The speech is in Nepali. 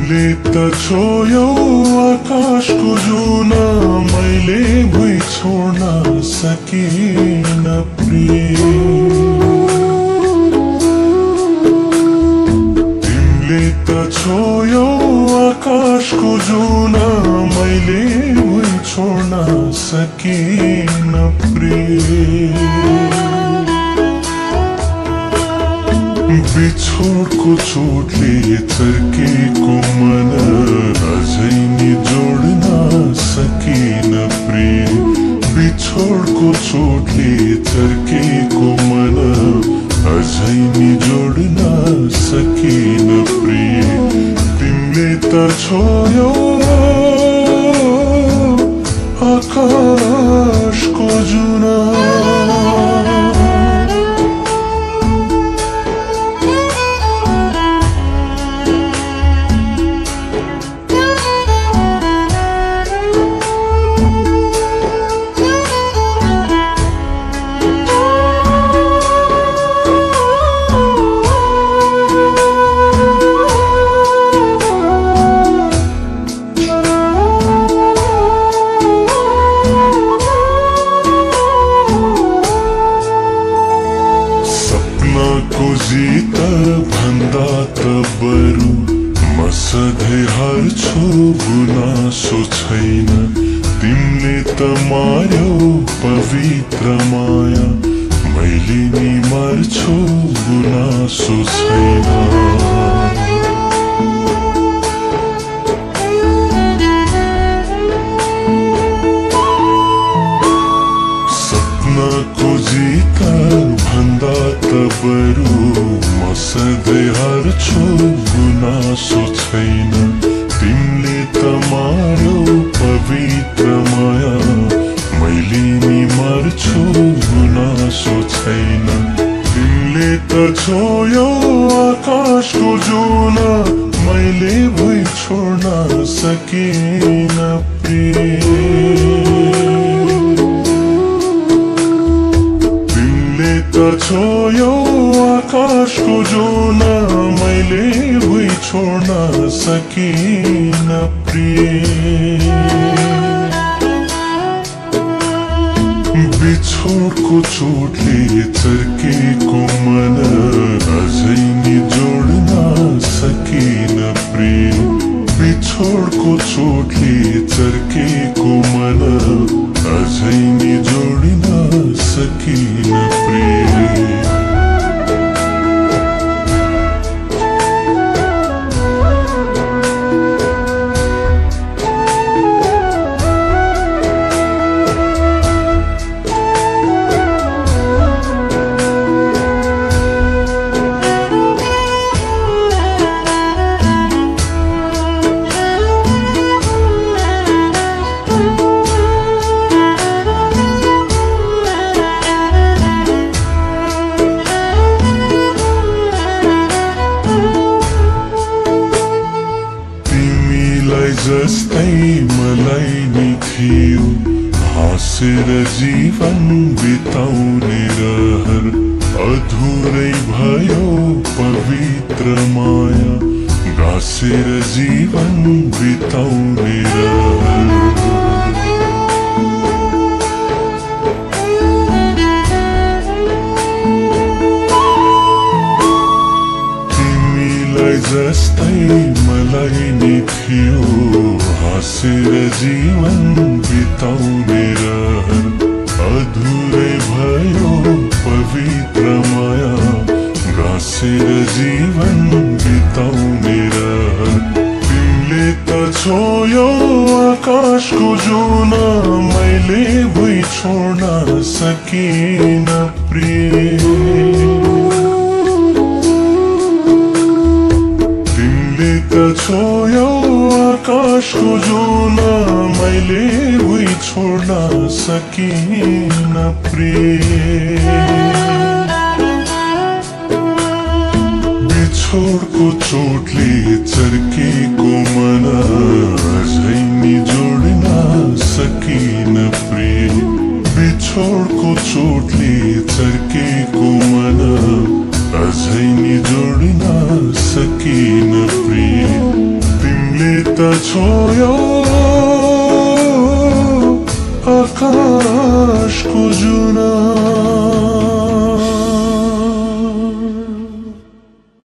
तिमीले त छोयौ आकाशको जुना, मैले भुइँ छोड्न सकिन प्रिय। तिमीले त छोयौ आकाशको जुना, मैले भुइँ छोड्न सकिन प्रिय। बिछोडको चोटले चर्केको मन अझै नि जोड्न सकिन प्रिय। बिछोडको चोटले चर्केको मन अझै नि जोड्न सकिन प्रिय। तिमीले त छोयौ आकाशको जुना। जित भन्दा त बरु म सधैँ हार्छु, गुनासो छैन। तिमीले त मार्यौ पवित्र माया, मैले नि मर्छु, गुनासो छैन। सपनाको जित भन्दा त बरु म सधैँ हार्छु, गुनासो छैन। तिमीले त मार्यौ पवित्र माया, मैले नि मर्छु, गुनासो छैन। तिमीले त छोयौ आकाशको जुना, मैले भुइँ छोड्न सकिन प्रिय। छोयौ आकाशको जुना, मैले भुइँ छोड्न सकिन प्रिय। बिछोडको चोटले चर्केको मन अझै नि जोड्न सकिन प्रिय। बिछोडको चोटले चर्केको मन अझै नि जोड्न सकिन प्रिय। जस्तै मलाई नि थियो हाँसेर जीवन बिताउने रहर, अधुरै भयो पवित्र माया, गाँसेर जीवन बिताउने रहर। तिमीलाई जस्तै मलाई नि थियो हाँसेर जीवन बिताउने रहर, अधुरै भयो पवित्र माया, गाँसेर जीवन बिताउने रहर। तिमीले त छोयौ आकाशको जुना, मैले भुइँ छोड्न सकिन प्रिय। छोयौ आकाशको जुना, मैले भुइँ छोड्न सकिन प्रिय। बिछोडको चोटले चर्केको मन अझै नि जोड्न सकिन प्रिय। बिछोडको चोटले चर्केको मन अझै नि जोड्न सकिन प्रिय। छोयो आकाश को जो